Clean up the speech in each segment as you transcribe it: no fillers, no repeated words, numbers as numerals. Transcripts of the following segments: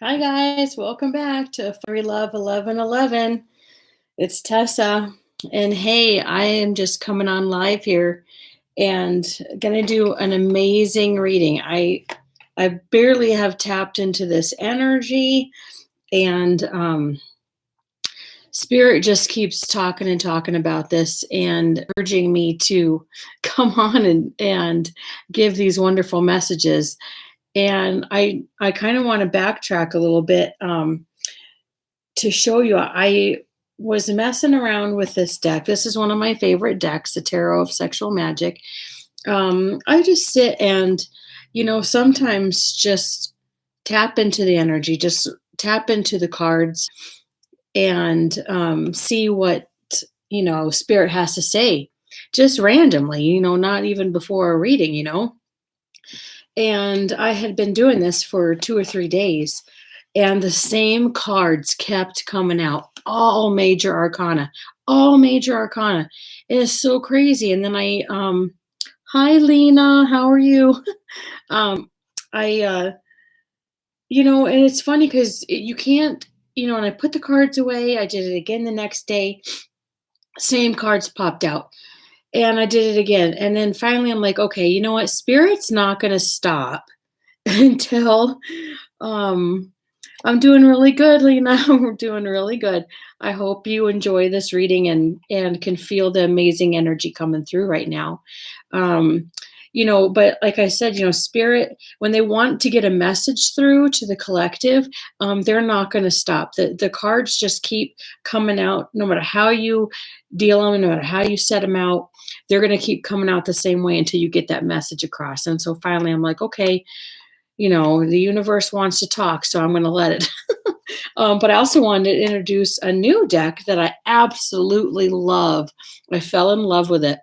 Hi guys, welcome back to Fairy Love 1111. It's Tessa. And hey, I am just coming on live here and gonna do an amazing reading. I barely have tapped into this energy and Spirit just keeps talking and talking about this and urging me to come on and give these wonderful messages. And I kind of want to backtrack a little bit. To show you, I was messing around with this deck. This is one of my favorite decks, the Tarot of Sexual Magic. I just sit and, sometimes just tap into the energy, just tap into the cards and see what, Spirit has to say just randomly, not even before a reading. And I had been doing this for 2 or 3 days, and the same cards kept coming out, all major arcana, all major arcana. It is so crazy. And then hi Lena, how are you? um, I, and it's funny because you can't, and I put the cards away. I did it again the next day. Same cards popped out. And I did it again. And then finally I'm like, okay, you know what? Spirit's not going to stop until um I'm doing really good, Lena. We're doing really good. I hope you enjoy this reading and can feel the amazing energy coming through right now. Um, but like I said, Spirit, when they want to get a message through to the collective, they're not going to stop. The cards just keep coming out, no matter how you deal them, no matter how you set them out. They're going to keep coming out the same way until you get that message across. And so finally, I'm like, okay, the universe wants to talk, so I'm going to let it. But I also wanted to introduce a new deck that I absolutely love. I fell in love with it.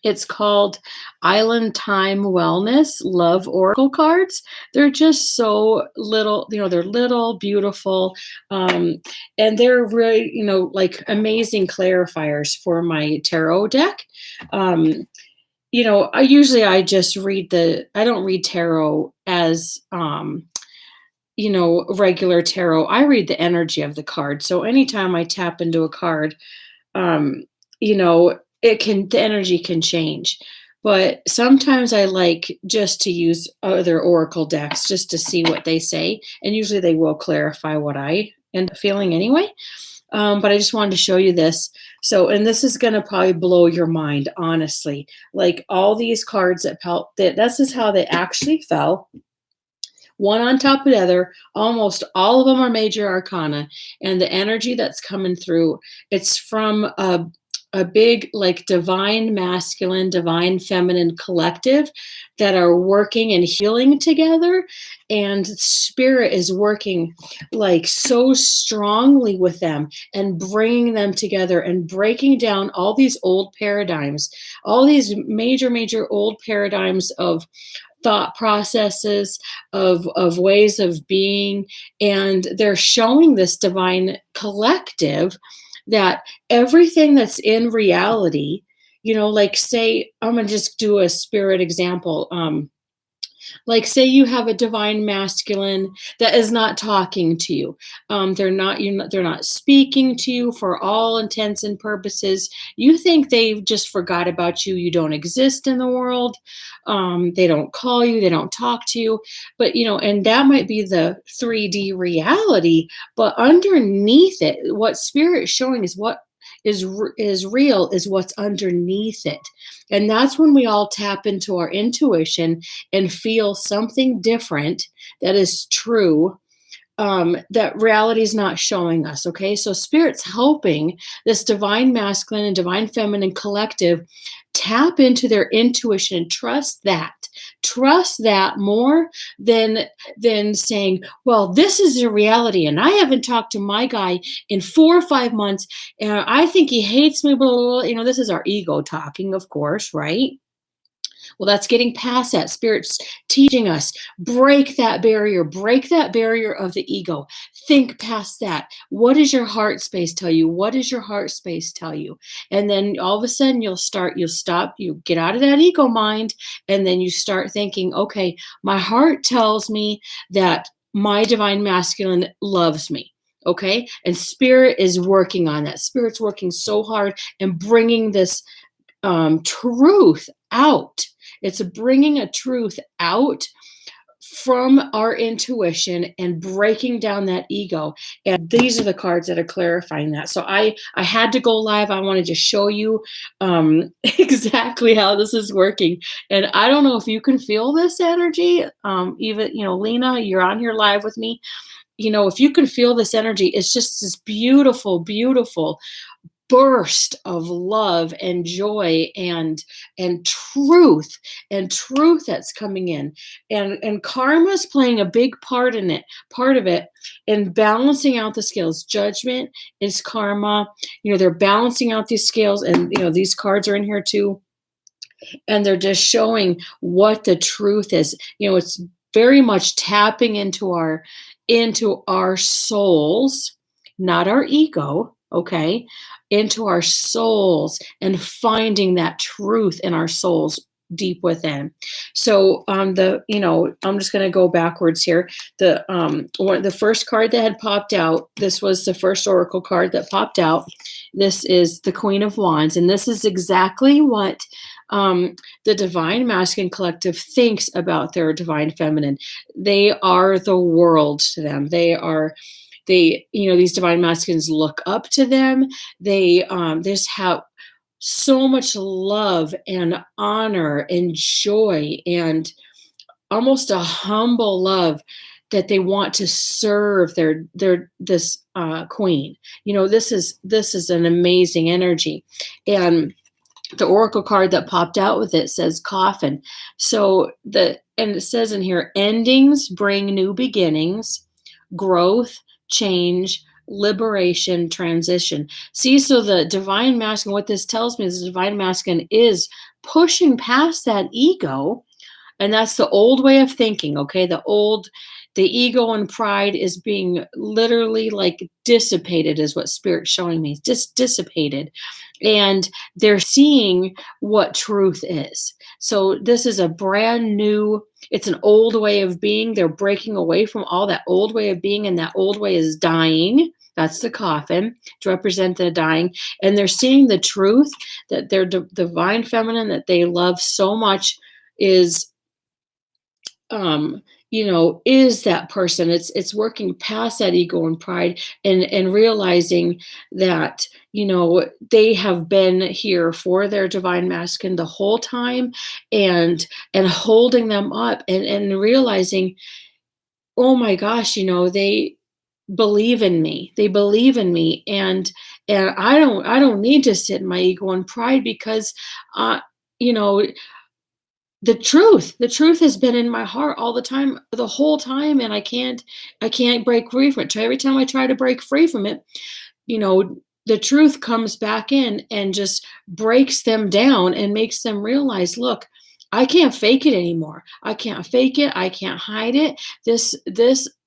It's called Island Time Wellness Love Oracle cards. They're just so little, they're little, beautiful, and they're really, like amazing clarifiers for my tarot deck. Um, I just read I don't read tarot as, regular tarot. I read the energy of the card. So anytime I tap into a card, um, the energy can change. But sometimes I like just to use other oracle decks just to see what they say. And usually they will clarify what I end up feeling anyway. But I just wanted to show you this. So, and this is going to probably blow your mind, honestly. Like all these cards this is how they actually fell, one on top of the other. Almost all of them are major arcana. And the energy that's coming through, it's from a big, like, divine masculine, divine feminine collective that are working and healing together. And Spirit is working like so strongly with them and bringing them together and breaking down all these old paradigms, all these major, major old paradigms of thought processes, of ways of being. And they're showing this divine collective that everything that's in reality, like, say, I'm going to just do a spirit example. Like, say you have a divine masculine that is not talking to you. They're not speaking to you for all intents and purposes. You think they've just forgot about you. You don't exist in the world. They don't call you. They don't talk to you. But, and that might be the 3D reality. But underneath it, what Spirit is showing is what is real is what's underneath it. And that's when we all tap into our intuition and feel something different that is true, that reality is not showing us. Okay, so Spirit's helping this divine masculine and divine feminine collective tap into their intuition and trust that more than saying, well, this is the reality and I haven't talked to my guy in 4 or 5 months and I think he hates me, blah, blah, blah. This is our ego talking, of course, right? Well, that's getting past that. Spirit's teaching us, break that barrier of the ego. Think past that. What does your heart space tell you? What does your heart space tell you? And then all of a sudden you'll get out of that ego mind, and then you start thinking, okay, my heart tells me that my divine masculine loves me. Okay. And spirit is working on that. Spirit's working so hard and bringing this truth out. It's bringing a truth out from our intuition and breaking down that ego. And these are the cards that are clarifying that. So I had to go live. I wanted to show you exactly how this is working. And I don't know if you can feel this energy. Even, Lena, you're on here live with me. If you can feel this energy, it's just this beautiful, beautiful burst of love and joy and truth that's coming in, and karma is playing a big part of it in balancing out the scales. Judgment is karma. They're balancing out these scales, and these cards are in here too, and they're just showing what the truth is. It's very much tapping into our souls, not our ego, okay? Into our souls and finding that truth in our souls deep within. So I'm just going to go backwards here. The first card that had popped out, this was the first oracle card that popped out. This is the Queen of Wands, and this is exactly what the Divine Masculine Collective thinks about their Divine Feminine. They are the world to them. These Divine Masculines look up to them. They just have so much love and honor and joy and almost a humble love that they want to serve this queen. This is an amazing energy. And the oracle card that popped out with it says coffin. And it says in here, endings bring new beginnings, growth, change, liberation, transition. See, so the divine masculine, what this tells me is the divine masculine is pushing past that ego. And that's the old way of thinking, okay? The ego and pride is being literally like dissipated, is what Spirit's showing me. Just dissipated. And they're seeing what truth is. So this is a brand new, it's an old way of being. They're breaking away from all that old way of being, and that old way is dying. That's the coffin to represent the dying. And they're seeing the truth that their divine feminine that they love so much is is that person. It's working past that ego and pride, and realizing that they have been here for their divine masculine the whole time, and holding them up, and realizing, oh my gosh, they believe in me. They believe in me, and I don't need to sit in my ego and pride, because you know the truth has been in my heart all the time, the whole time, and I can't break free from it. So every time I try to break free from it, you know the truth comes back in and just breaks them down and makes them realize, look, I can't fake it anymore. I can't fake it. I can't hide it. This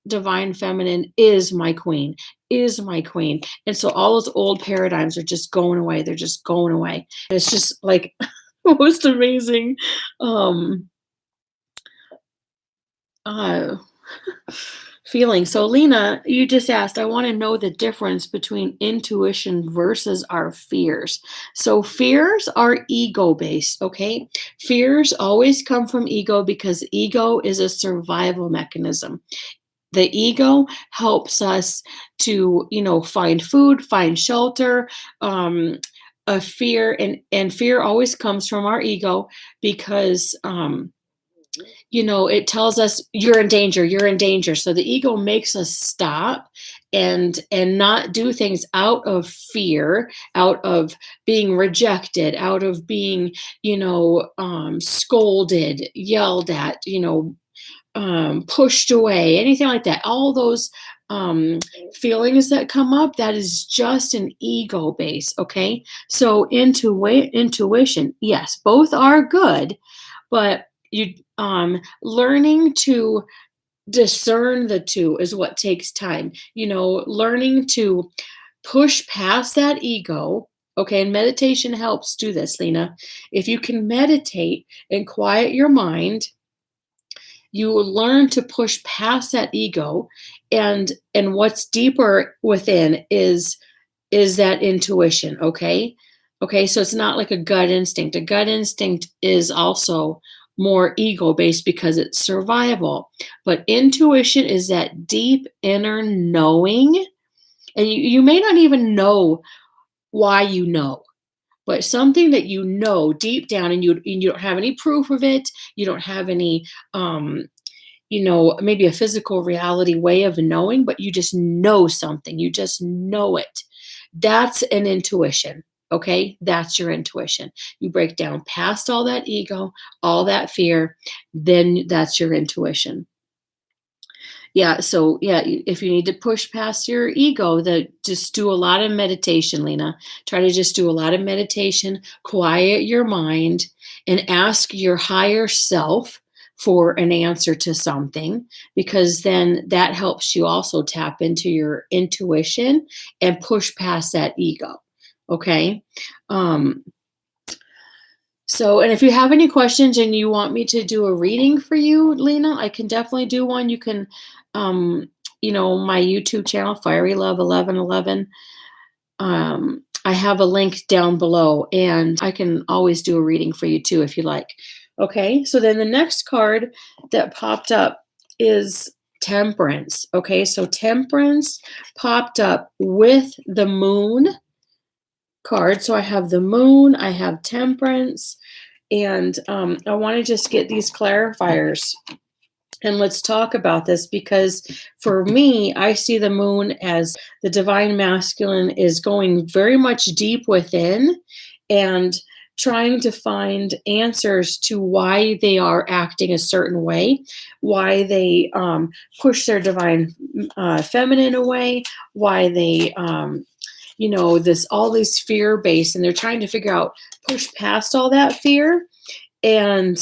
divine feminine is my queen, is my queen. And so all those old paradigms are just going away. They're just going away. And it's just like most amazing um uh feeling. So Lena, you just asked, I want to know the difference between intuition versus our fears. So fears are ego based, okay? Fears always come from ego, because ego is a survival mechanism. The ego helps us to, find food, find shelter. A fear, and fear always comes from our ego, because it tells us you're in danger, you're in danger. So the ego makes us stop and not do things out of fear, out of being rejected, out of being, scolded, yelled at, pushed away, anything like that. All those feelings that come up, that is just an ego base. Okay. So intuition, yes, both are good, but learning to discern the two is what takes time. Learning to push past that ego. Okay, and meditation helps do this, Lena. If you can meditate and quiet your mind You learn to push past that ego, and what's deeper within is that intuition, okay? Okay, so it's not like a gut instinct. A gut instinct is also more ego based because it's survival. But intuition is that deep inner knowing, and you may not even know why you know, but something that you know deep down, and you don't have any proof of it. You don't have any maybe a physical reality way of knowing, but you just know something. You just know it. That's an intuition. Okay. That's your intuition. You break down past all that ego, all that fear, then that's your intuition. Yeah, so yeah, if you need to push past your ego, just do a lot of meditation, Lena. Try to just do a lot of meditation, quiet your mind, and ask your higher self for an answer to something, because then that helps you also tap into your intuition and push past that ego. Okay? Um, and if you have any questions and you want me to do a reading for you, Lena, I can definitely do one. You can, um, my YouTube channel, Fiery Love 1111. I have a link down below, and I can always do a reading for you too if you like. Okay, so then the next card that popped up is Temperance. Okay, so Temperance popped up with the Moon card. So I have the Moon, I have Temperance, and I want to just get these clarifiers and let's talk about this, because for me, I see the moon as the divine masculine is going very much deep within and trying to find answers to why they are acting a certain way, why they push their divine feminine away, why they this all these fear based, and they're trying to figure out, push past all that fear, and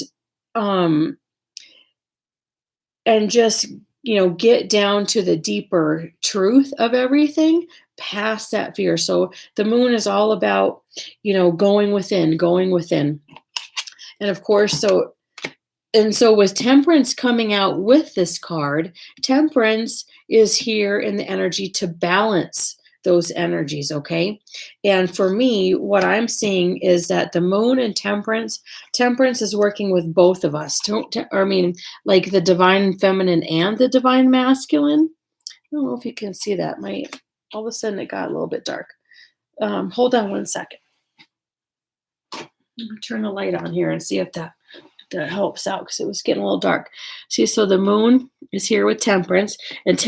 um just get down to the deeper truth of everything, past that fear. So the moon is all about going within. And of course, so with Temperance coming out with this card, Temperance is here in the energy to balance those energies, okay? And for me, what I'm seeing is that the moon and Temperance is working with both of us. Like the divine feminine and the divine masculine. I don't know if you can see that. All of a sudden it got a little bit dark. Hold on one second. Let me turn the light on here and see if that helps out, because it was getting a little dark. See, so the moon is here with Temperance, and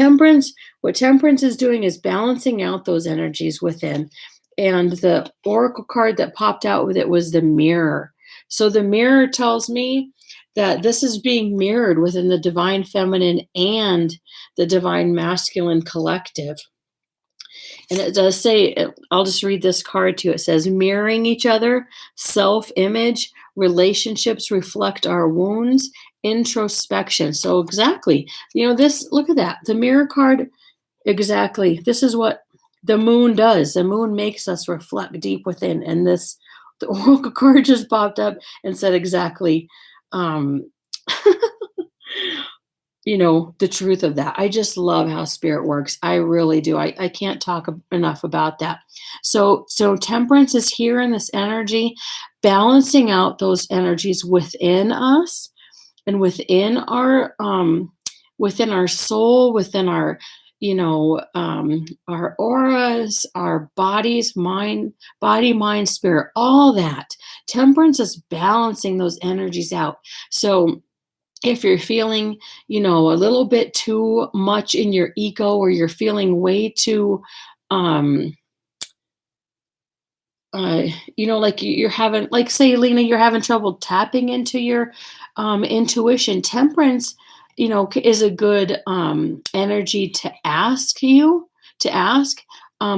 what Temperance is doing is balancing out those energies within. And the oracle card that popped out with it was the Mirror. So the Mirror tells me that this is being mirrored within the divine feminine and the divine masculine collective. And it does say, I'll just read this card to you. It says, mirroring each other, self-image, relationships reflect our wounds, introspection. So exactly, look at that. The Mirror card, exactly. This is what the moon does. The moon makes us reflect deep within. And the oracle card just popped up and said exactly, um, the truth of that. I just love how spirit works. I really do. I can't talk enough about that. So Temperance is here in this energy, balancing out those energies within us and within our soul, within our our auras, our bodies, body, mind, spirit, all that. Temperance is balancing those energies out. So if you're feeling, a little bit too much in your ego, or you're feeling way too, like you're having, like say, Lena, you're having trouble tapping into your intuition. Temperance, is a good energy to ask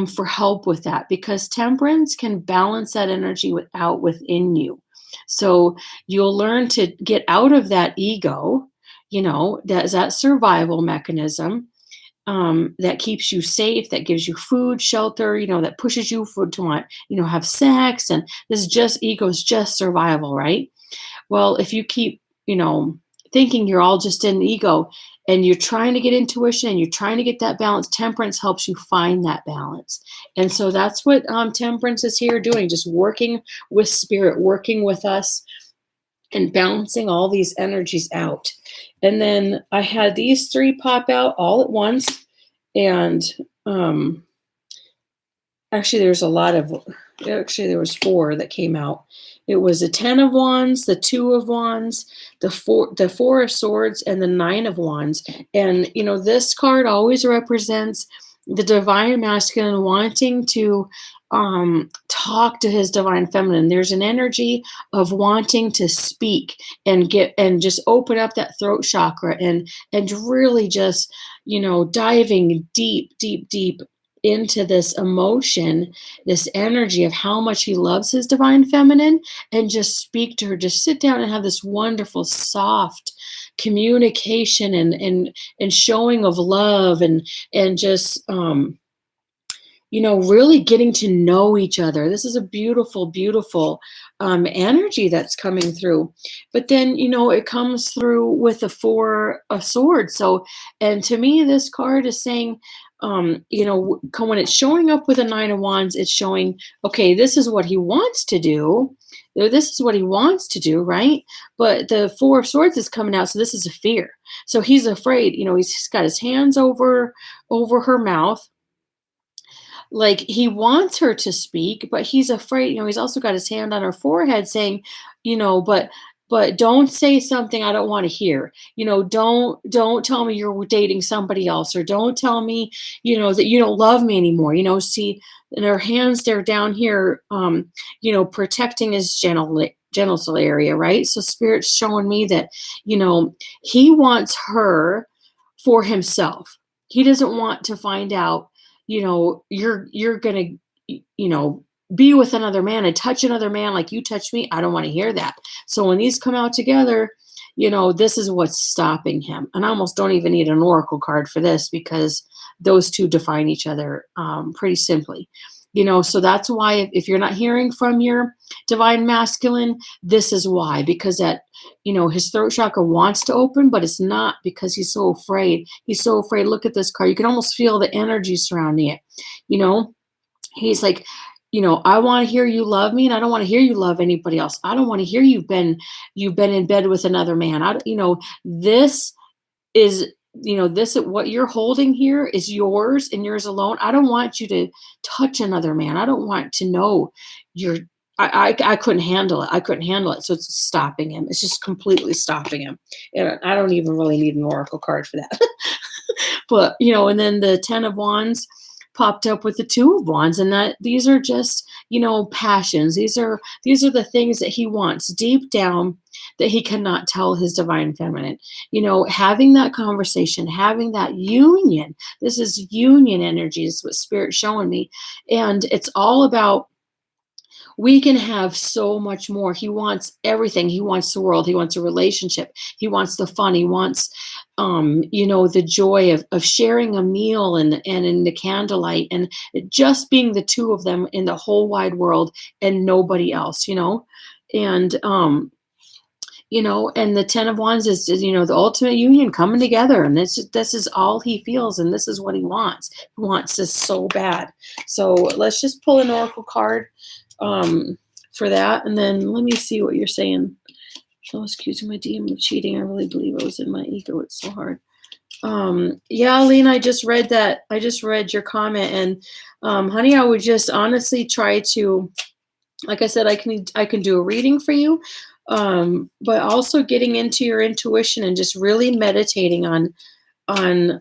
for help with that, because Temperance can balance that energy within you. So you'll learn to get out of that ego, that's that survival mechanism that keeps you safe, that gives you food, shelter, that pushes you to want, have sex. And this is just ego's just survival, right? Well, if you keep, thinking you're all just in ego, and you're trying to get intuition and you're trying to get that balance. Temperance helps you find that balance. And so that's what temperance is here doing, just working with spirit, working with us and balancing all these energies out. And then I had these three pop out all at once. And um, actually, there's a lot of, actually, there was four that came out. It was a 10 of wands, the 2 of wands, the 4 of swords, and the 9 of wands. And, this card always represents the divine masculine wanting to talk to his divine feminine. There's an energy of wanting to speak and get and just open up that throat chakra and really just, diving deep, deep, deep into this emotion, this energy of how much he loves his divine feminine, and just speak to her, just sit down and have this wonderful, soft communication and showing of love and just really getting to know each other. This is a beautiful, beautiful energy that's coming through. But then, it comes through with the 4 of swords. So, and to me, this card is saying, when it's showing up with a 9 of wands, it's showing, okay, this is what he wants to do. This is what he wants to do, right? But the 4 of swords is coming out. So this is a fear. So he's afraid, he's got his hands over her mouth, like he wants her to speak, but he's afraid. He's also got his hand on her forehead saying, but don't say something I don't want to hear. Don't tell me you're dating somebody else, or don't tell me, that you don't love me anymore. See, and her hands, they're down here, protecting his genital area, right? So spirit's showing me that, he wants her for himself. He doesn't want to find out, you're gonna, be with another man and touch another man like you touched me. I don't want to hear that. So when these come out together, this is what's stopping him. And I almost don't even need an oracle card for this, because those two define each other pretty simply. So that's why if you're not hearing from your divine masculine, this is why, because that, his throat chakra wants to open, but it's not, because he's so afraid. He's so afraid. Look at this card. You can almost feel the energy surrounding it. He's like, I want to hear you love me, and I don't want to hear you love anybody else. I don't want to hear you've been in bed with another man. This is, this, what you're holding here is yours and yours alone. I don't want you to touch another man. I don't want to know I couldn't handle it. I couldn't handle it. So it's stopping him. It's just completely stopping him. And I don't even really need an oracle card for that. But, and then the 10 of wands popped up with the 2 of wands, and that these are just, passions. These are the things that he wants deep down that he cannot tell his divine feminine. Having that conversation, having that union. This is union energy, is what spirit's showing me. And it's all about, we can have so much more. He wants everything. He wants the world. He wants a relationship. He wants the fun. He wants, the joy of sharing a meal and in the candlelight, and just being the 2 of them in the whole wide world and nobody else, and, and the 10 of wands is, the ultimate union coming together. And this is all he feels. And this is what he wants. He wants this so bad. So let's just pull an oracle card for that. And then let me see what you're saying. Oh, excuse me, my demon of cheating. I really believe I was in my ego. It's so hard. Yeah, Lena, I just read that. I just read your comment, and honey, I would just honestly try to, like I said, I can do a reading for you, but also getting into your intuition and just really meditating on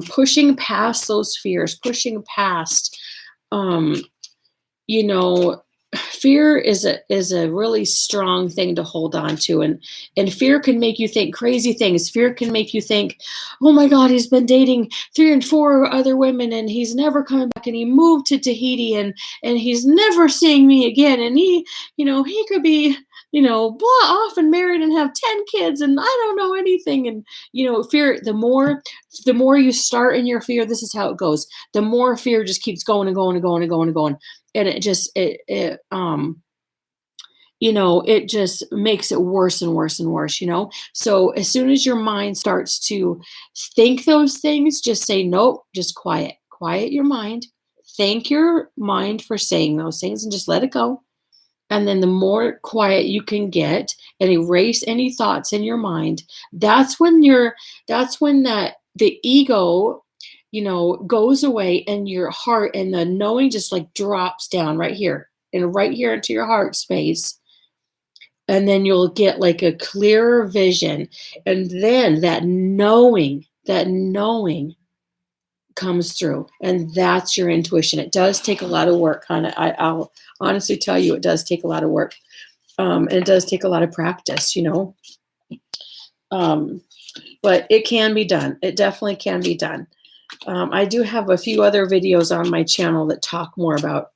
pushing past those fears, pushing past, fear is a really strong thing to hold on to, and fear can make you think crazy things. Fear can make you think, oh my God, he's been dating 3 and 4 other women, and he's never coming back, and he moved to Tahiti, and he's never seeing me again, and he could be, blah, off and married and have 10 kids, and I don't know anything. And fear, the more you start in your fear, this is how it goes. The more fear just keeps going and going and going and going and going. And it just, it just makes it worse and worse and worse. So as soon as your mind starts to think those things, just say, nope, just quiet your mind. Thank your mind for saying those things and just let it go. And then the more quiet you can get and erase any thoughts in your mind, that's when that the ego, goes away, and your heart and the knowing just like drops down right here into your heart space. And then you'll get like a clearer vision. And then that knowing comes through. And that's your intuition. It does take a lot of work, kind of. I'll honestly tell you, it does take a lot of work. And it does take a lot of practice. But it can be done. It definitely can be done. I do have a few other videos on my channel that talk more about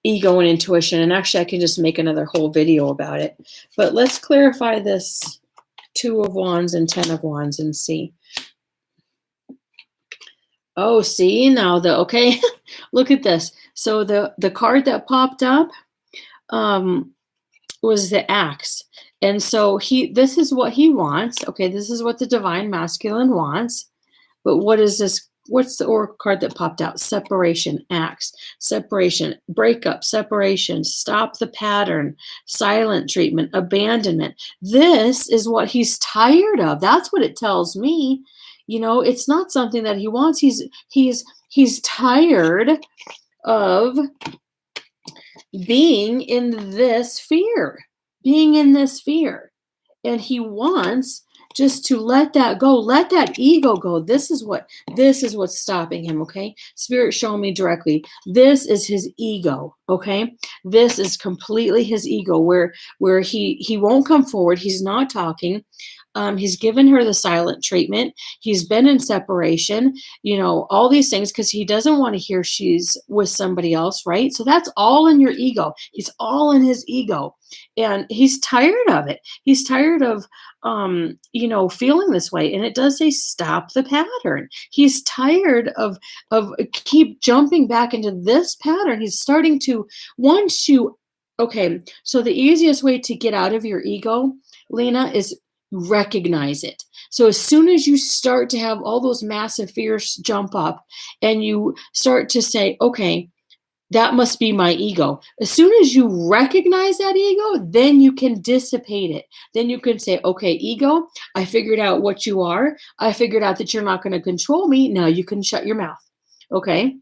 ego and intuition. And actually, I can just make another whole video about it. But let's clarify this Two of Wands and Ten of Wands and see. Oh, see now okay. Look at this. So the card that popped up was the Axe. And so this is what he wants. Okay, this is what the divine masculine wants. But what is this? What's the oracle card that popped out? Separation, Axe, separation, breakup, separation, stop the pattern, silent treatment, abandonment. This is what he's tired of. That's what it tells me. It's not something that he wants. He's tired of being in this fear. And he wants just to let that go, let that ego go. This is what's stopping him. Okay. Spirit showing me directly. This is his ego. Okay. This is completely his ego where he won't come forward. He's not talking. He's given her the silent treatment. He's been in separation, all these things because he doesn't want to hear she's with somebody else, right? So that's all in your ego. He's all in his ego. And he's tired of it. He's tired of, feeling this way. And it does say stop the pattern. He's tired of keep jumping back into this pattern. He's starting to, okay, so the easiest way to get out of your ego, Lena, is recognize it. So as soon as you start to have all those massive fears jump up and you start to say, okay, that must be my ego. As soon as you recognize that ego, then you can dissipate it. Then you can say, okay, ego, I figured out what you are. I figured out that you're not going to control me. Now you can shut your mouth. Okay.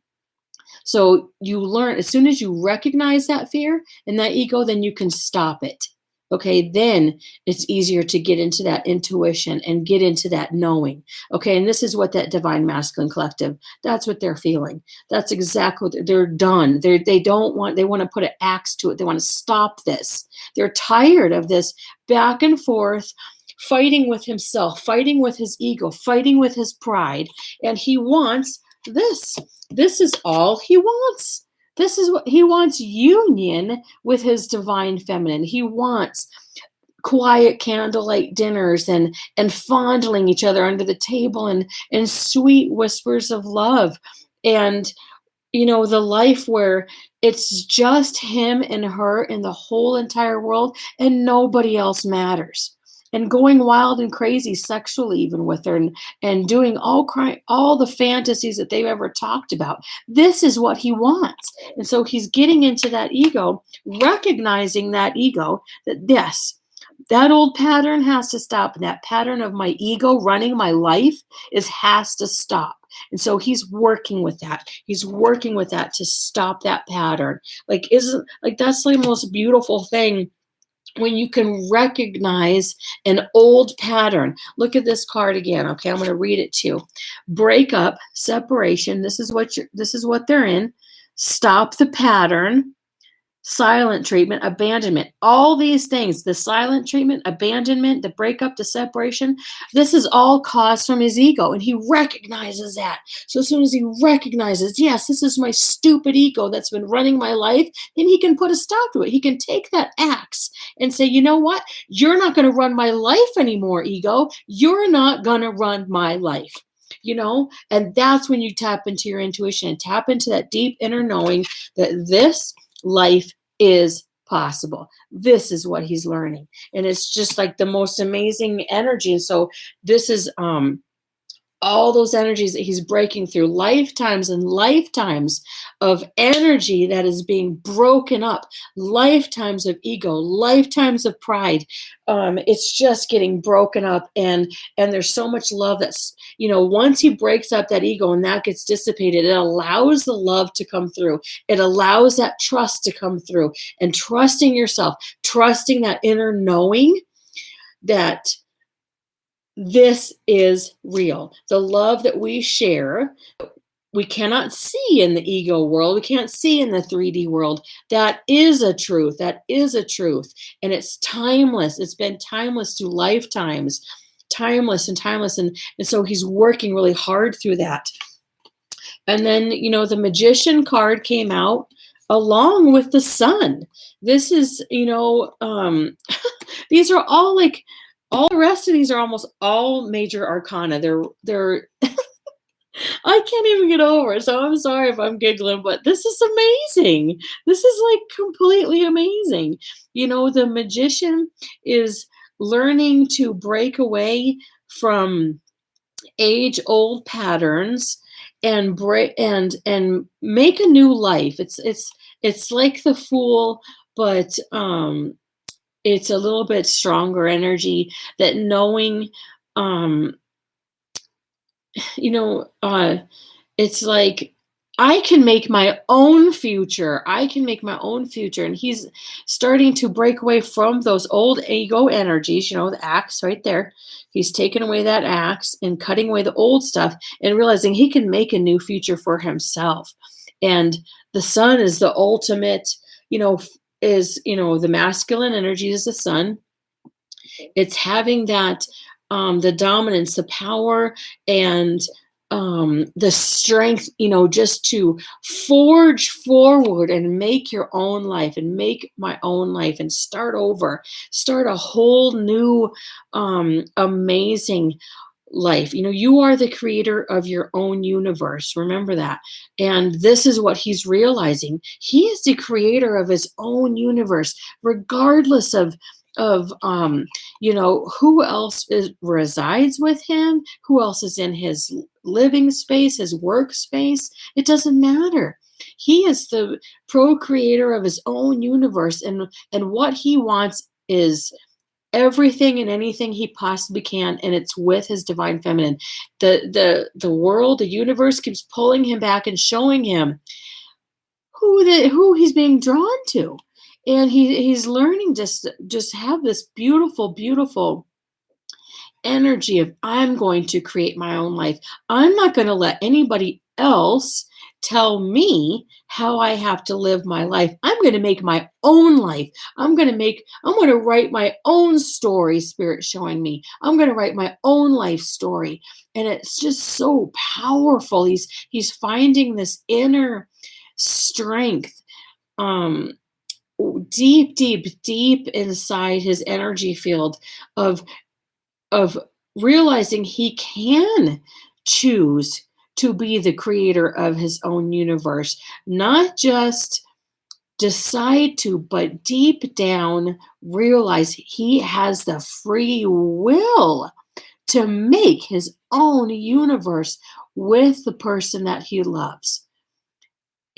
So you learn, as soon as you recognize that fear and that ego, then you can stop it. Okay, then it's easier to get into that intuition and get into that knowing. Okay, and this is what that divine masculine collective, that's what they're feeling. That's exactly what they're done. They want to put an axe to it. They want to stop this. They're tired of this back and forth, fighting with himself, fighting with his ego, fighting with his pride. And he wants this. This is all he wants. This is what he wants, union with his divine feminine. He wants quiet candlelight dinners and fondling each other under the table and sweet whispers of love. And, the life where it's just him and her in the whole entire world and nobody else matters. And going wild and crazy sexually even with her and doing all the fantasies that they've ever talked about. This is what he wants. And so he's getting into that ego, recognizing that ego, that yes, that old pattern has to stop. And that pattern of my ego running my life has to stop. And so he's working with that. He's working with that to stop that pattern. That's the most beautiful thing. When you can recognize an old pattern. Look at this card again. Okay, I'm going to read it to you. Breakup, separation. This is what they're in. Stop the pattern. Silent treatment, abandonment. All these things, the silent treatment, abandonment, the breakup, the separation, this is all caused from his ego, and he recognizes that. So as soon as he recognizes, yes, this is my stupid ego that's been running my life, then he can put a stop to it. He can take that axe and say, you know what? You're not going to run my life anymore, ego. You're not going to run my life. And that's when you tap into your intuition and tap into that deep inner knowing that this life is possible. This is what he's learning. And it's just like the most amazing energy. And so this is all those energies that he's breaking through, lifetimes and lifetimes of energy that is being broken up, lifetimes of ego, lifetimes of pride. It's just getting broken up, and there's so much love that's, once he breaks up that ego and that gets dissipated, it allows the love to come through. It allows that trust to come through, and trusting yourself, trusting that inner knowing that this is real. The love that we share, we cannot see in the ego world. We can't see in the 3D world. That is a truth. That is a truth. And it's timeless. It's been timeless through lifetimes, timeless and timeless. And so he's working really hard through that. And then, the magician card came out along with the sun. This is, these are all like, all the rest of these are almost all major arcana. They're I can't even get over it. So I'm sorry if I'm giggling, but this is amazing. This is like completely amazing. The magician is learning to break away from age-old patterns and break and make a new life. It's like the fool, but it's a little bit stronger energy, that knowing, um, it's like, I can make my own future. I can make my own future. And he's starting to break away from those old ego energies, the axe right there. He's taking away that axe and cutting away the old stuff and realizing he can make a new future for himself. And the sun is the ultimate, the masculine energy is the sun. It's having that, the dominance, the power, and the strength, just to forge forward and make your own life and make my own life and start over, start a whole new, amazing life. You are the creator of your own universe. Remember that. And this is what he's realizing. He is the creator of his own universe, regardless of who else resides with him, who else is in his living space, his workspace. It doesn't matter. He is the procreator of his own universe, and what he wants is everything and anything he possibly can, and it's with his divine feminine. The world, the universe keeps pulling him back and showing him who he's being drawn to. And he's learning just have this beautiful, beautiful energy of, I'm going to create my own life. I'm not going to let anybody else tell me how I have to live my life. I'm going to make my own life. I'm going to write my own story, Spirit showing me. I'm going to write my own life story. And it's just so powerful. He's finding this inner strength, deep, deep, deep inside his energy field of realizing he can choose to be the creator of his own universe, not just decide to, but deep down realize he has the free will to make his own universe with the person that he loves.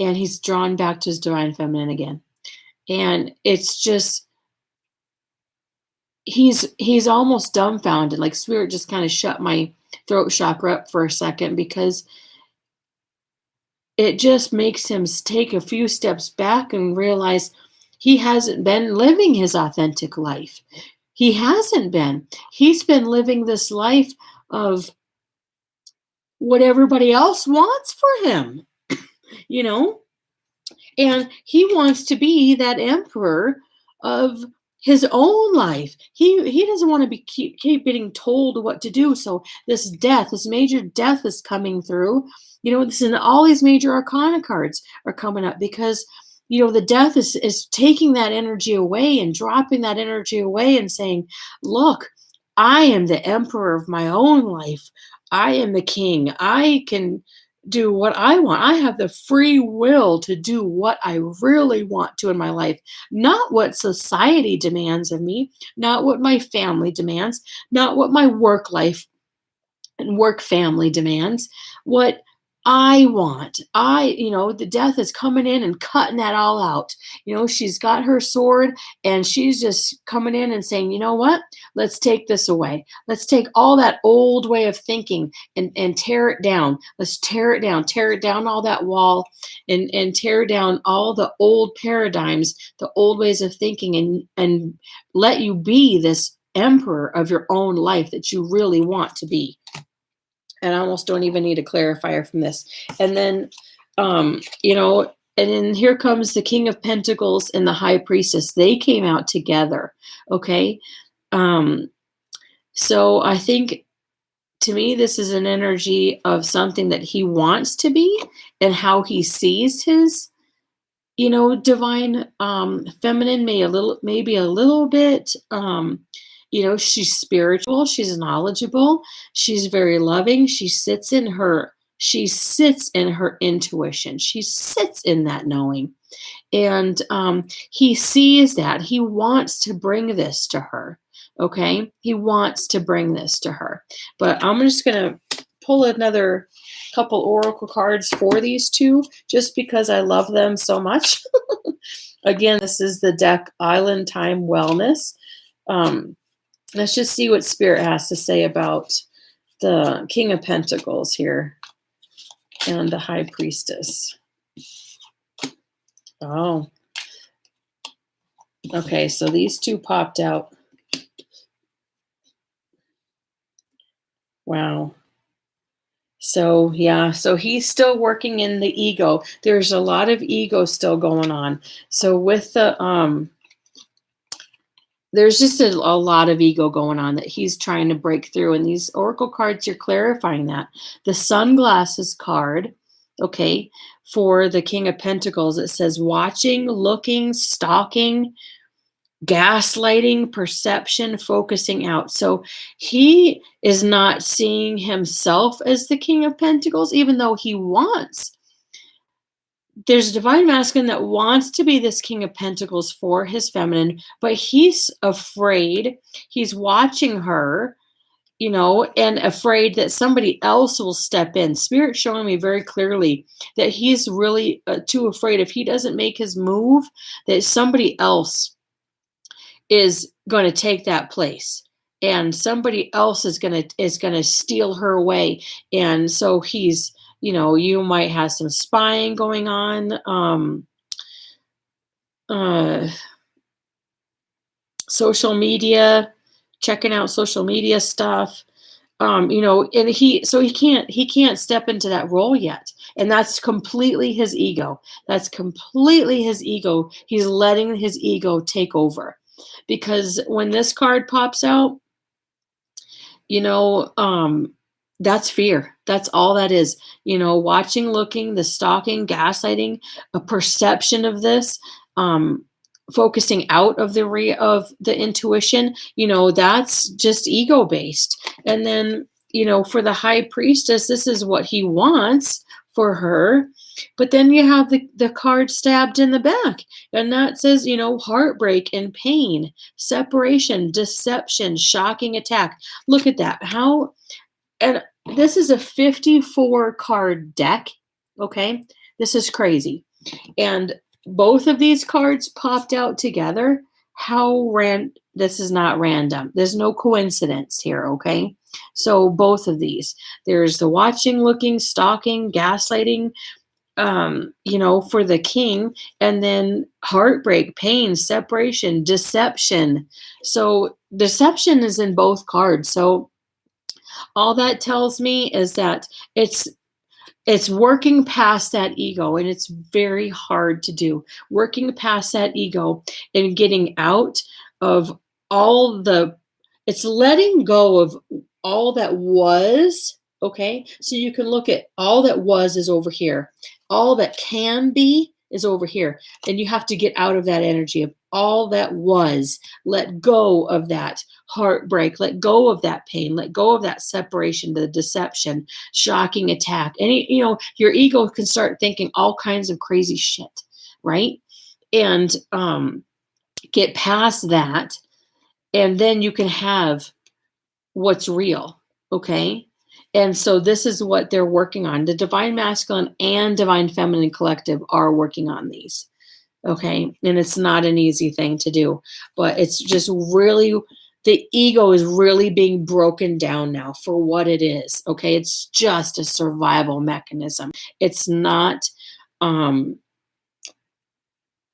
And he's drawn back to his divine feminine again. And it's just, he's almost dumbfounded. Like, Spirit just kind of shut my throat chakra up for a second, because it just makes him take a few steps back and realize he hasn't been living his authentic life. He hasn't been. He's been living this life of what everybody else wants for him, And he wants to be that emperor of his own life. He doesn't want to keep getting told what to do. So this major death is coming through. This, and all these major arcana cards are coming up, because the death is taking that energy away and dropping that energy away and saying, look, I am the emperor of my own life. I am the king. I can do what I want. I have the free will to do what I really want to in my life, not what society demands of me, not what my family demands, not what my work life and work family demands, what I want. The death is coming in and cutting that all out. She's got her sword and she's just coming in and saying, you know what? Let's take this away. Let's take all that old way of thinking and tear it down. Let's tear it down all that wall and tear down all the old paradigms, the old ways of thinking and let you be this emperor of your own life that you really want to be. And I almost don't even need a clarifier from this. And then, and then here comes the King of Pentacles and the High Priestess. They came out together. Okay. So I think to me, this is an energy of something that he wants to be and how he sees his, divine feminine, maybe a little bit. She's spiritual, she's knowledgeable, she's very loving. She sits in her intuition. She sits in that knowing. And he sees that. He wants to bring this to her. Okay? He wants to bring this to her. But I'm just going to pull another couple oracle cards for these two just because I love them so much. Again, this is the deck Island Time Wellness. Let's just see what Spirit has to say about the King of Pentacles here and the High Priestess. Oh. Okay, so these two popped out. Wow. So, yeah, so he's still working in the ego. There's a lot of ego still going on. So with the there's just a lot of ego going on that he's trying to break through. And these oracle cards are clarifying that. The sunglasses card, okay, for the King of Pentacles, it says watching, looking, stalking, gaslighting, perception, focusing out. So he is not seeing himself as the King of Pentacles, even though he wants. There's a divine masculine that wants to be this King of Pentacles for his feminine, but he's afraid. He's watching her, and afraid that somebody else will step in. Spirit showing me very clearly that he's really too afraid if he doesn't make his move, that somebody else is going to take that place. And somebody else is going to steal her away. And so he's, you might have some spying going on, social media, checking out social media stuff, and he can't step into that role yet. And that's completely his ego. That's completely his ego. He's letting his ego take over. Because when this card pops out, that's fear. That's all that is. Watching, looking, the stalking, gaslighting, a perception of this, focusing out of the intuition, that's just ego based. And then, for the High Priestess, this is what he wants for her. But then you have the card stabbed in the back, and that says, heartbreak and pain, separation, deception, shocking attack. Look at that. And this is a 54 card deck. Okay. This is crazy. And both of these cards popped out together. This is not random. There's no coincidence here. Okay. So both of these, there's the watching, looking, stalking, gaslighting, for the king, and then heartbreak, pain, separation, deception. So deception is in both cards. So all that tells me is that it's working past that ego, and it's very hard to do. Working past that ego and getting out of it's letting go of all that was. Okay, so you can look at all that was is over here. All that can be is over here. And you have to get out of that energy of all that was, let go of that heartbreak, let go of that pain, let go of that separation, the deception, shocking attack. Any, your ego can start thinking all kinds of crazy shit, right? And get past that, and then you can have what's real. Okay. And so this is what they're working on. The divine masculine and divine feminine collective are working on these. Okay. And it's not an easy thing to do, but it's just really, the ego is really being broken down now for what it is. Okay. It's just a survival mechanism. It's not, um,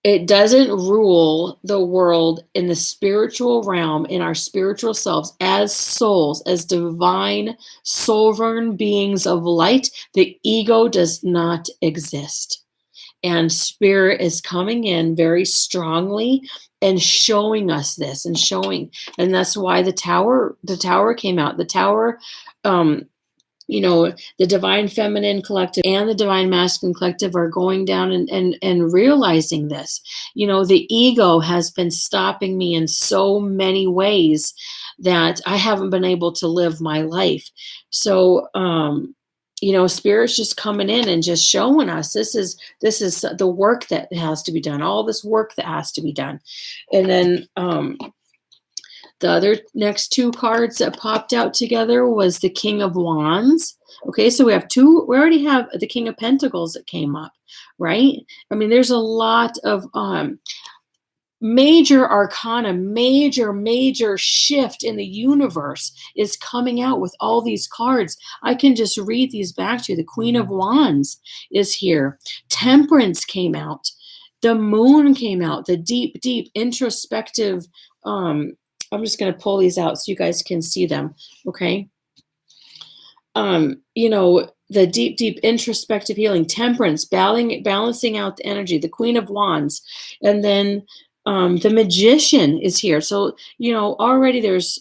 it doesn't rule the world in the spiritual realm, in our spiritual selves, as souls, as divine, sovereign beings of light. The ego does not exist. And spirit is coming in very strongly and showing us this and showing. And that's why the tower came out. The tower, um, the divine feminine collective and the divine masculine collective are going down and realizing this. The ego has been stopping me in so many ways that I haven't been able to live my life. So, spirit's just coming in and just showing us this is the work that has to be done, all this work that has to be done. And then, the other next two cards that popped out together was the King of Wands. Okay, so we already have the King of Pentacles that came up, right? I mean, there's a lot of major arcana, major shift in the universe is coming out with all these cards. I can just read these back to you. The Queen of Wands is here. Temperance came out. The Moon came out. The deep introspective, I'm just going to pull these out so you guys can see them. Okay. The deep introspective healing, temperance, balancing out the energy, the Queen of Wands. And then the Magician is here. So, already there's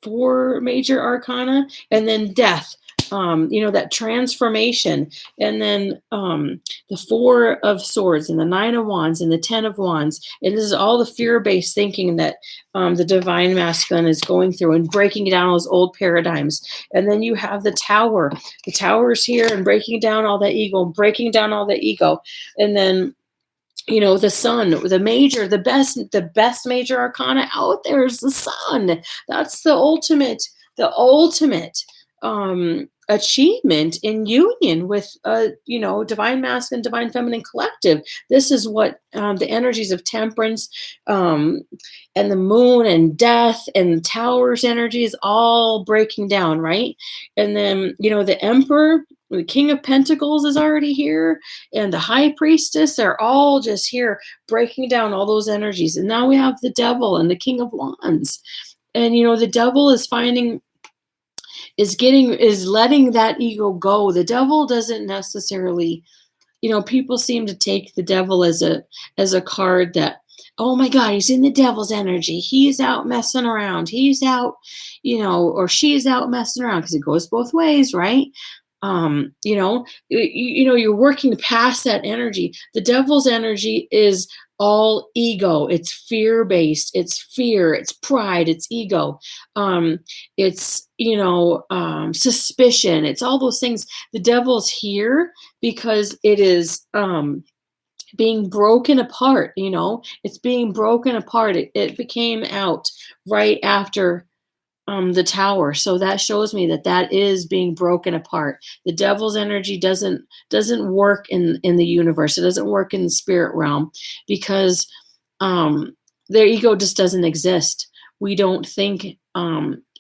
4 major arcana, and then death, that transformation, and then the 4 of Swords, and the 9 of Wands, and the 10 of Wands. And this is all the fear-based thinking that the divine masculine is going through and breaking down those old paradigms. And then you have the Tower. The Tower's here and breaking down all that ego, And then the Sun, the best major arcana out there is the Sun. That's the ultimate achievement in union with divine masculine, divine feminine collective. This is what the energies of temperance, and the Moon and death and the Tower's energy is all breaking down, right? And then the Emperor, the King of Pentacles is already here, and the High Priestess, they're all just here breaking down all those energies. And now we have the Devil and the King of Wands. And the Devil is letting that ego go. The Devil doesn't necessarily, people seem to take the Devil as a card that, oh my God, he's in the Devil's energy. He's out messing around. He's out, or she's out messing around, because it goes both ways, right? You're working past that energy. The Devil's energy is all ego. It's fear-based. It's fear. It's pride. It's ego. It's suspicion. It's all those things. The Devil's here because it is being broken apart. It's being broken apart. It became out right after the Tower. So that shows me that is being broken apart. The Devil's energy doesn't work in the universe. It doesn't work in the spirit realm, because their ego just doesn't exist. We don't think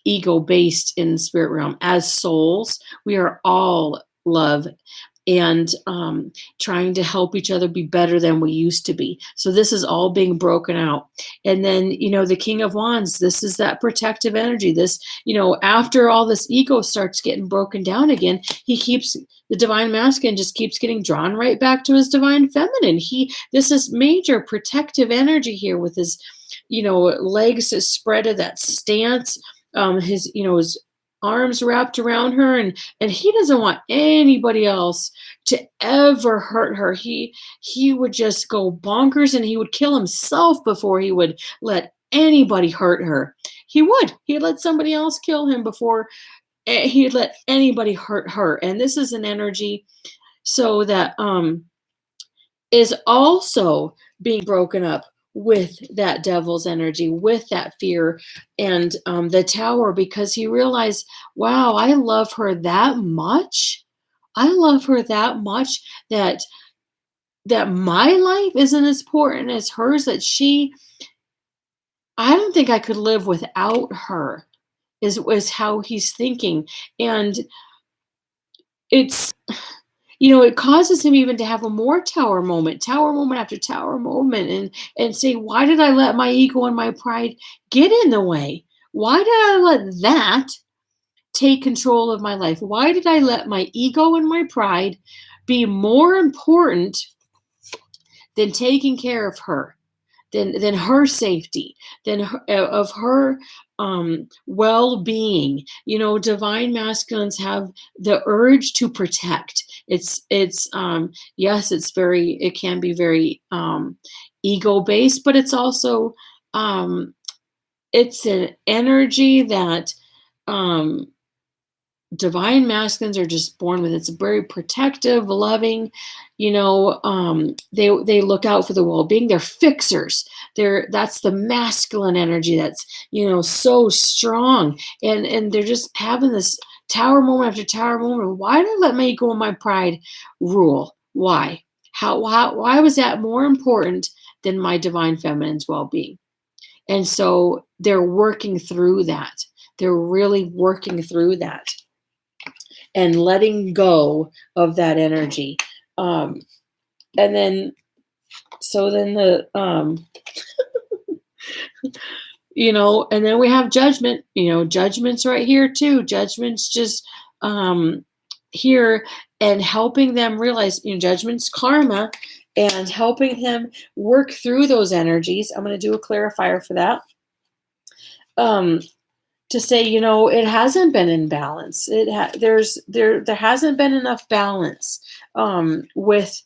ego based in the spirit realm. As souls, we are all love and trying to help each other be better than we used to be. So this is all being broken out. And then, the King of Wands, this is that protective energy. This, after all this ego starts getting broken down again, the divine masculine just keeps getting drawn right back to his divine feminine. This is major protective energy here with his, legs spread of that stance, his arms wrapped around her, and he doesn't want anybody else to ever hurt her. He would just go bonkers, and he would kill himself before he would let anybody hurt her. He'd let somebody else kill him before he'd let anybody hurt her. And this is an energy so that is also being broken up with that devil's energy, with that fear, and the tower, because he realized, wow, I love her that much. I love her that much that my life isn't as important as hers. I don't think I could live without her. Is how he's thinking, and it's it causes him even to have a more tower moment after tower moment, and say, why did I let my ego and my pride get in the way? Why did I let that take control of my life? Why did I let my ego and my pride be more important than taking care of her, than her safety, than of her well-being? Divine masculines have the urge to protect. Yes, it can be very ego based, but it's also it's an energy that um divine masculines are just born with. It's very protective, loving. They look out for the well-being. They're fixers. That's the masculine energy that's so strong, and they're just having this tower moment after tower moment. Why did I let my ego and my pride rule? Why? Why was that more important than my divine feminine's well-being? And so they're working through that. They're really working through that and letting go of that energy. And then, so then and then we have judgment. Judgment's right here too. Judgment's just here, and helping them realize, judgment's karma, and helping them work through those energies. I'm going to do a clarifier for that. To say, it hasn't been in balance. There hasn't been enough balance with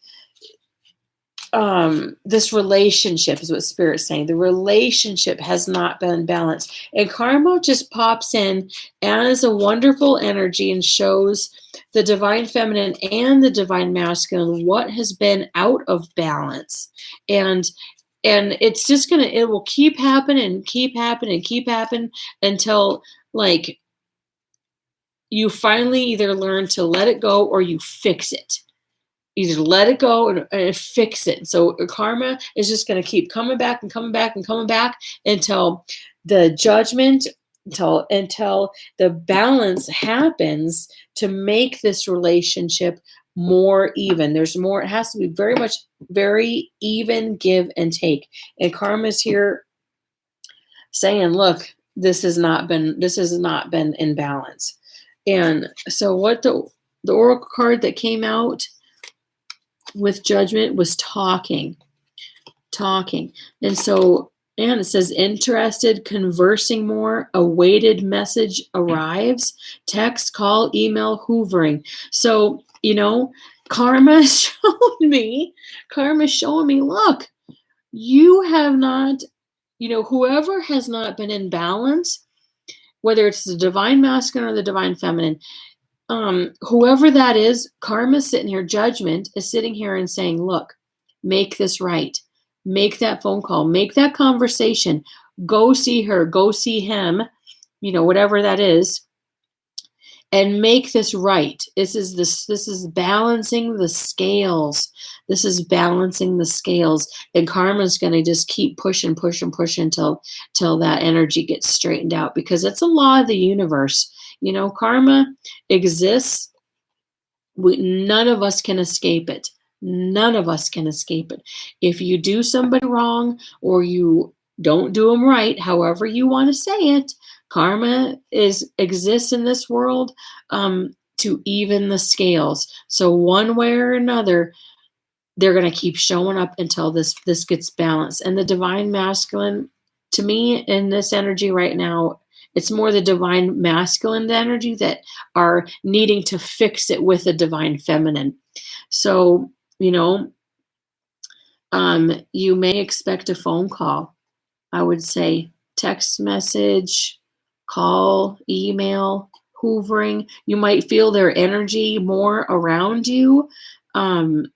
this relationship, is what Spirit's saying. The relationship has not been balanced, and karma just pops in as a wonderful energy and shows the divine feminine and the divine masculine what has been out of balance, and it's just it will keep happening, until, like, you finally either learn to let it go or you fix it. Either let it go and fix it. So karma is just going to keep coming back and coming back and coming back until the judgment, until the balance happens to make this relationship more even. There's more. It has to be very even give and take. And karma is here saying, look, this has not been in balance. And so what the oracle card that came out with judgment was talking. And so, and it says, interested, conversing more, awaited message arrives, text, call, email, hoovering. So, karma showing me, look, you have not, whoever has not been in balance, whether it's the divine masculine or the divine feminine, whoever that is, karma's sitting here, judgment is sitting here and saying, look, make this right. Make that phone call, make that conversation, go see her, go see him, whatever that is, and make this right. This is balancing the scales. This is balancing the scales. And karma's going to just keep pushing until that energy gets straightened out, because it's a law of the universe. Karma exists. None of us can escape it. None of us can escape it. If you do somebody wrong, or you don't do them right, however you want to say it, karma exists in this world to even the scales. So one way or another, they're going to keep showing up until this gets balanced. And the divine masculine, to me, in this energy right now, It's more the divine masculine energy that are needing to fix it with the divine feminine. So, you know, you may expect a phone call. I would say text message, call, email, hoovering. You might feel their energy more around you. Um,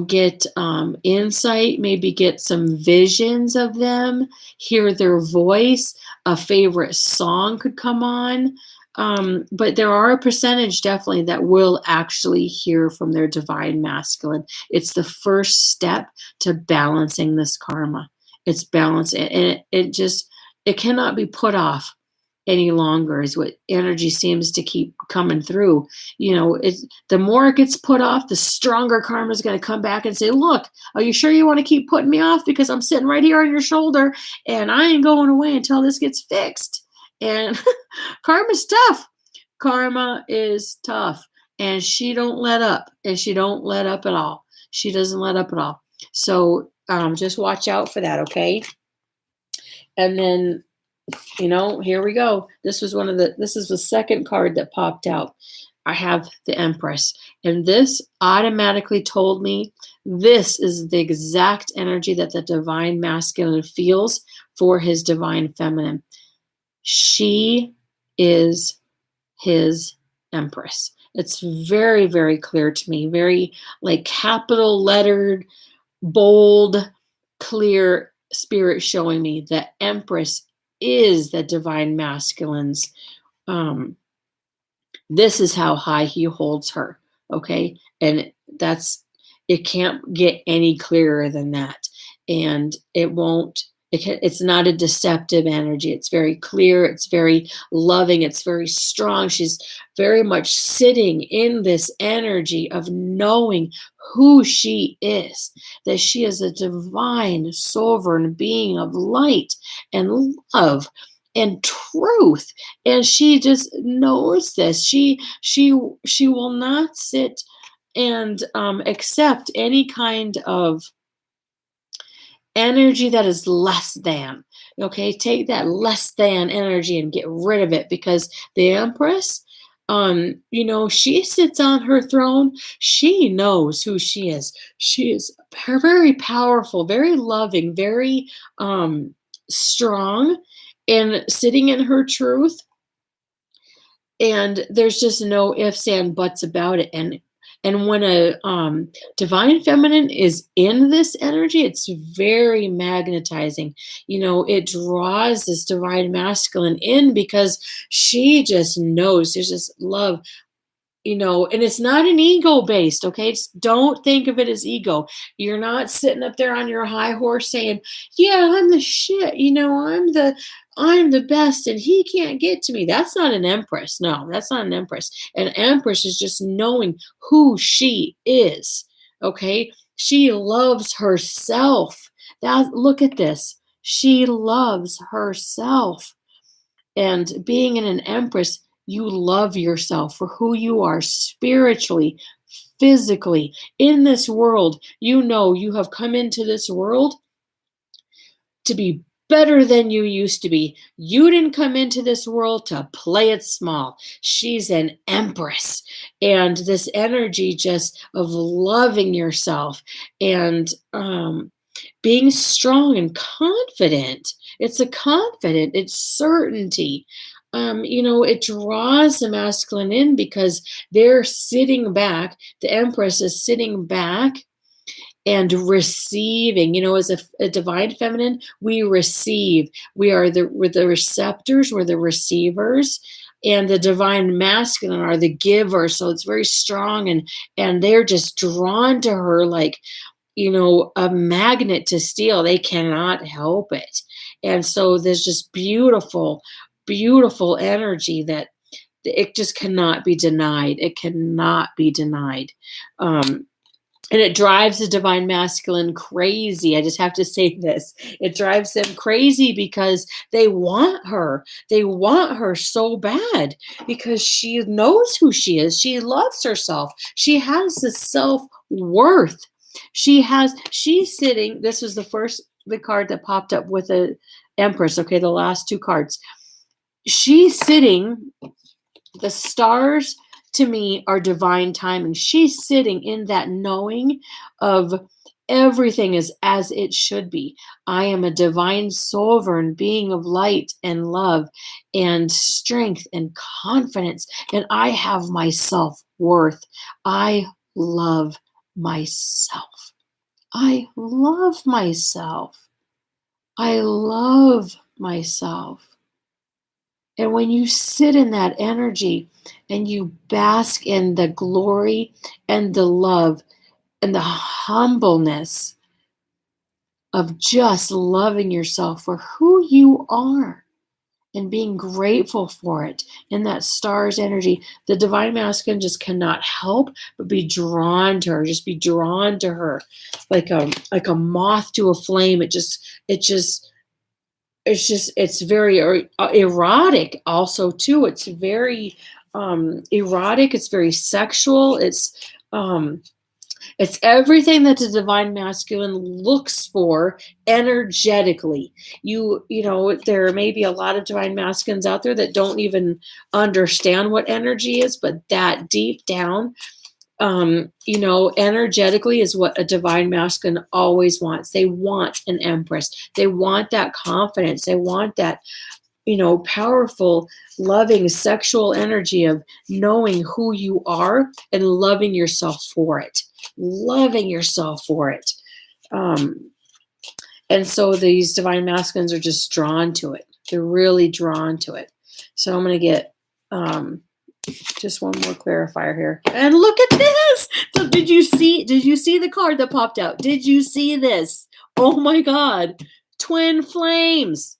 get insight, maybe get some visions of them, hear their voice. A favorite song could come on. But there are a percentage definitely that will actually hear from their divine masculine. It's the first step to balancing this karma. It's balance, and it cannot be put off any longer, is what energy seems to keep coming through. It's the more it gets put off, the stronger karma is going to come back and say, look, are you sure you want to keep putting me off? Because I'm sitting right here on your shoulder and I ain't going away until this gets fixed. And karma's tough. Karma is tough. And she don't let up. And she don't let up at all. She doesn't let up at all. So just watch out for that, okay? And then here we go. This is the second card that popped out. I have the Empress, and this automatically told me this is the exact energy that the divine masculine feels for his divine feminine. She is his Empress. It's very, very clear to me, very like capital lettered, bold, clear spirit showing me that Empress is the divine masculine's. This is how high he holds her. Okay. And it can't get any clearer than that. And it's not a deceptive energy. It's very clear. It's very loving. It's very strong. She's very much sitting in this energy of knowing who she is, that she is a divine, sovereign being of light and love and truth. And she just knows this. She will not sit and accept any kind of energy that is less than. Okay, take that less than energy and get rid of it, because the Empress, she sits on her throne. She knows who she is. She is very powerful, very loving, very strong, and sitting in her truth. And there's just no ifs and buts about it. And when a divine feminine is in this energy, it's very magnetizing. It draws this divine masculine in because she just knows there's this love. And it's not an ego based, okay? Just don't think of it as ego. You're not sitting up there on your high horse saying, yeah, I'm the shit, I'm the best and he can't get to me. That's not an Empress. No, that's not an Empress. An Empress is just knowing who she is, okay? She loves herself. Look at this. She loves herself. And being in an Empress, you love yourself for who you are spiritually, physically, in this world. You have come into this world to be better than you used to be. You didn't come into this world to play it small. She's an Empress. And this energy just of loving yourself and being strong and confident. It's certainty. It draws the masculine in because they're sitting back. The Empress is sitting back and receiving. As a divine feminine, we receive. We're the receptors, we're the receivers, and the divine masculine are the givers. So it's very strong, and they're just drawn to her like, a magnet to steel. They cannot help it. And so there's just beautiful, beautiful energy that it just cannot be denied. It cannot be denied. And it drives the divine masculine crazy. I just have to say this. It drives them crazy because they want her. They want her so bad because she knows who she is. She loves herself. She has the self-worth. She's sitting, this was the card that popped up with the Empress. Okay, the last two cards. she's sitting, the stars to me are divine timing. She's sitting in that knowing of everything is as it should be. I am a divine sovereign being of light and love and strength and confidence, and I have my self worth. I love myself. I love myself. I love myself. And when you sit in that energy and you bask in the glory and the love and the humbleness of just loving yourself for who you are and being grateful for it in that star's energy, the divine masculine just cannot help but be drawn to her, just be drawn to her like a moth to a flame. It's very erotic also too. It's very erotic, it's very sexual, um it's everything that the divine masculine looks for energetically. You know, there may be a lot of divine masculines out there that don't even understand what energy is, but that deep down, energetically is what a divine masculine always wants. They want an empress. They want that confidence. They want that, powerful, loving, sexual energy of knowing who you are and loving yourself for it. Loving yourself for it. Um, and so these divine masculines are just drawn to it. They're really drawn to it. So I'm going to get just one more clarifier here. And look at this. So did you see the card that popped out? Did you see this? Oh my God. Twin flames.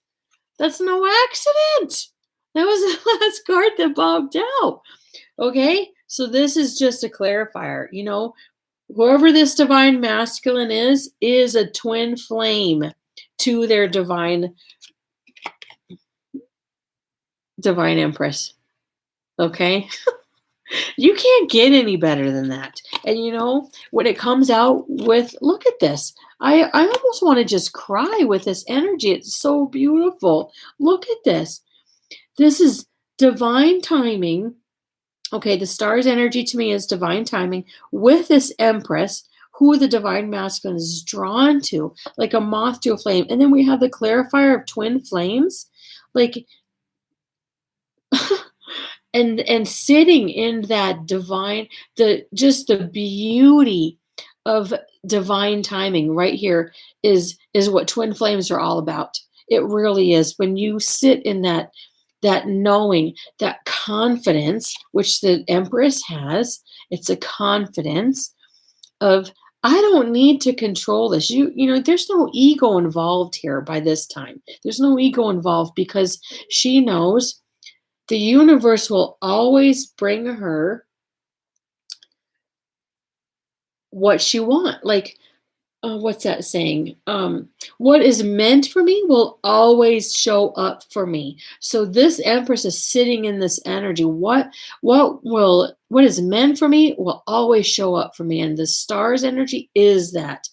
That's no accident. That was the last card that popped out. Okay? So this is just a clarifier. Whoever this divine masculine is a twin flame to their divine empress. Okay? You can't get any better than that. And when it comes out with, look at this. I almost want to just cry with this energy. It's so beautiful. Look at this. This is divine timing. Okay, the star's energy to me is divine timing with this empress who the divine masculine is drawn to, like a moth to a flame. And then we have the clarifier of twin flames. Like, and sitting in that divine, the beauty of divine timing right here is what twin flames are all about. It really is. When you sit in that knowing, that confidence, which the empress has, it's a confidence of, I don't need to control this. There's no ego involved here by this time. There's no ego involved because she knows the universe will always bring her what she wants. Like, what's that saying? What is meant for me will always show up for me. So this empress is sitting in this energy. What is meant for me will always show up for me. And the star's energy is that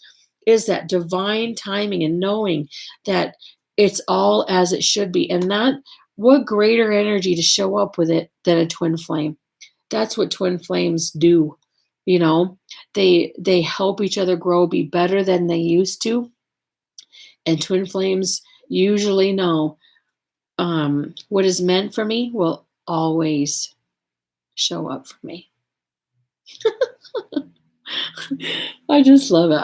divine timing and knowing that it's all as it should be. And that, what greater energy to show up with it than a twin flame? That's what twin flames do. You know, they help each other grow, be better than they used to. And twin flames usually know, what is meant for me will always show up for me. I just love it.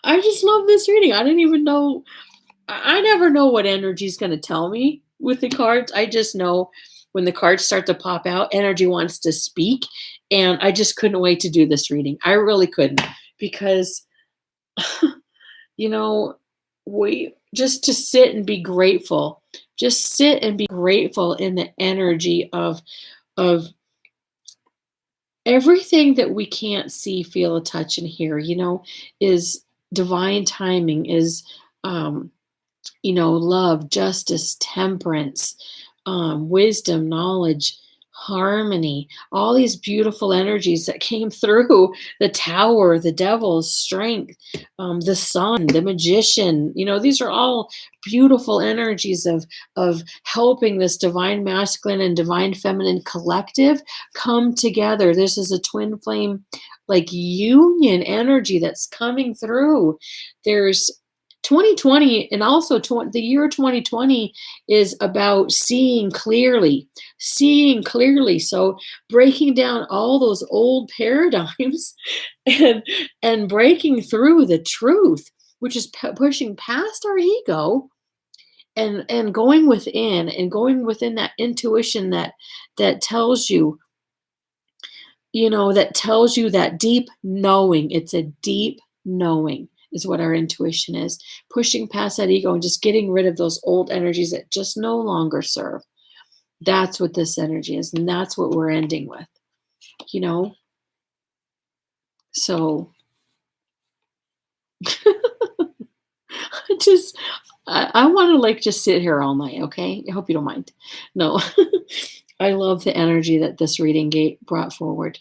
I just love this reading. I didn't even know. I never know what energy is going to tell me with the cards. I just know when the cards start to pop out, energy wants to speak. And I just couldn't wait to do this reading. I really couldn't, because, you know, we just to sit and be grateful. Just sit and be grateful in the energy of everything that we can't see, feel, touch, and hear, is divine timing, is, love, justice, temperance, wisdom, knowledge, harmony, all these beautiful energies that came through the tower, the devil's strength, the sun, the magician. These are all beautiful energies of helping this divine masculine and divine feminine collective come together. This is a twin flame, like union energy that's coming through. There's 2020, and also the year 2020 is about seeing clearly. So breaking down all those old paradigms and breaking through the truth, which is pushing past our ego and going within, that intuition that tells you, that tells you that deep knowing. It's a deep knowing is what our intuition is. Pushing past that ego and just getting rid of those old energies that just no longer serve. That's what this energy is, and that's what we're ending with, you know? So I just I wanna, like, just sit here all night, okay? I hope you don't mind. No. I love the energy that this reading brought forward,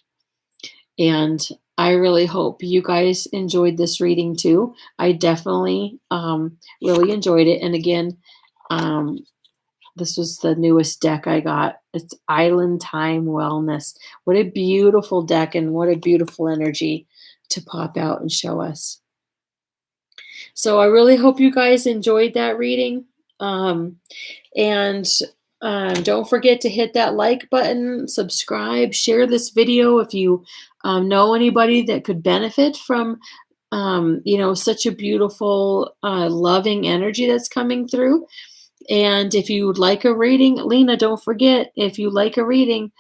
and I really hope you guys enjoyed this reading too. I definitely, really enjoyed it, and again, um, this was the newest deck I got. It's Island Time Wellness. What a beautiful deck and what a beautiful energy to pop out and show us. So I really hope you guys enjoyed that reading. And don't forget to hit that like button, subscribe, share this video if you know anybody that could benefit from, such a beautiful, loving energy that's coming through. And if you would like a reading, Lena, don't forget, if you like a reading,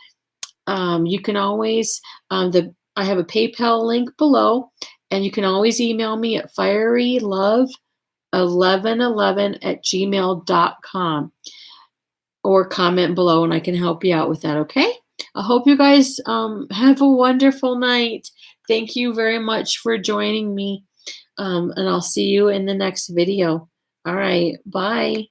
you can always, I have a PayPal link below, and you can always email me at firylove1111@gmail.com or comment below and I can help you out with that, okay? I hope you guys have a wonderful night. Thank you very much for joining me, and I'll see you in the next video. All right, bye.